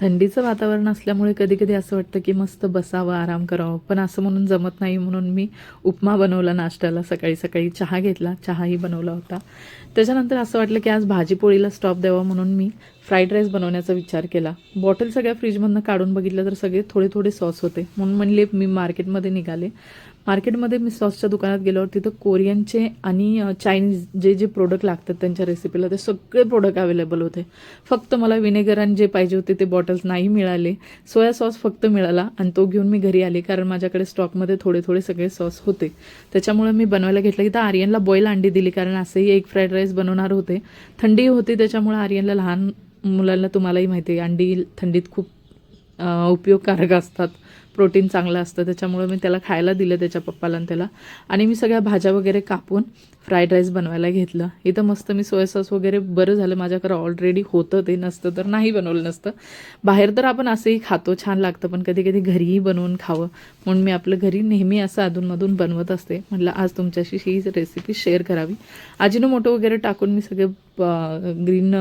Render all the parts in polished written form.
थंडीचं वातावरण असल्यामुळे कधी-कधी असं वाटतं, की मस्त बसावं, आराम करावा. पण असं म्हणून जमत नाही म्हणून मी उपमा बनवला नाश्त्याला सकाळी-सकाळी. चहा घेतला, चहाही बनवला होता. त्याच्यानंतर असं वाटलं, की आज भाजी-पोळीला स्टॉप द्यावा म्हणून मी फ्राईड राईस बनवण्याचा विचार केला. बॉटल सगळ्या फ्रीजमधनं काढून बघितलं तर सगळे थोडे-थोडे सॉस होते. म्हणून म्हणले मी मार्केटमध्ये निघाले. मार्केटमध्ये मी सॉसच्या दुकानात गेल्यावर तिथं कोरियनचे आणि चायनीज जे प्रोडक्ट लागतात त्यांच्या रेसिपीला ते सगळे प्रोडक्ट अवेलेबल होते. फक्त मला विनेगर आणि जे पाहिजे होते ते बॉटल्स नाही मिळाले. सोया सॉस फक्त मिळाला आणि तो घेऊन मी घरी आले कारण माझ्याकडे स्टॉकमध्ये थोडे-थोडे सगळे सॉस होते. त्याच्यामुळे मी बनवायला घेतलं. इथं आर्यनला बॉईल अंडी दिली कारण असंही एग फ्राईड राईस बनवणार होते. थंडी होती त्याच्यामुळे आर्यनला लहान मुलांना तुम्हालाही माहिती आहे अंडी थंडीत खूप उपयोगकारक असतात. प्रोटीन चांगलं असतं त्याच्यामुळे मी त्याला खायला दिलं त्याच्या पप्पाला आणि त्याला. आणि मी सगळ्या भाज्या वगैरे कापून फ्राईड राईस बनवायला घेतलं. इथं मस्त मी सोया सॉस वगैरे बरं झालं माझ्याकडे ऑलरेडी होतं ते नसतं तर नाही बनवलं नसतं. बाहेर तर आपण असंही खातो छान लागतं पण कधी कधी घरीही बनवून खावं म्हणून मी आपलं घरी नेहमी असं अधूनमधून बनवत असते. म्हटलं आज तुमच्याशी ही रेसिपी शेअर करावी. अजिनोमोटो वगैरे टाकून मी सगळे ग्रीन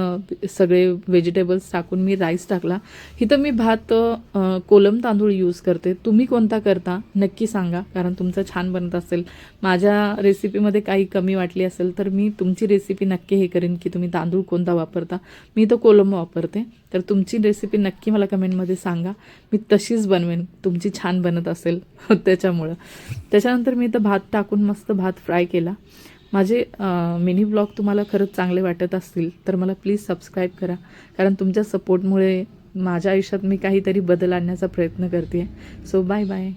सगळे व्हेजिटेबल्स टाकून मी राईस टाकला. इथं मी भात कोलम तांदूळ यूज करते. तुम्ही कोणता करता नक्की सांगा कारण तुमचं छान बनत असेल. माझ्या रेसिपीमध्ये काही कमी वाटली असेल तर मी तुमची रेसिपी नक्की हे करेन की तुम्ही तांदूळ कोणता वापरता. मी तो कोलम वापरते तर तुमची रेसिपी नक्की मला कमेंटमध्ये सांगा. मी तशीच बनवेन तुमची छान बनत असेल त्याच्यामुळं. त्याच्यानंतर मी इथं भात टाकून मस्त भात फ्राय केला. माझे मिनी ब्लॉग तुम्हाला खरंच चांगले वाटत असतील तर मला प्लीज सबस्क्राईब करा कारण तुमच्या सपोर्टमुळे माझ्या आयुष्यात मी काहीतरी बदल आणण्याचा प्रयत्न करते. So bye bye.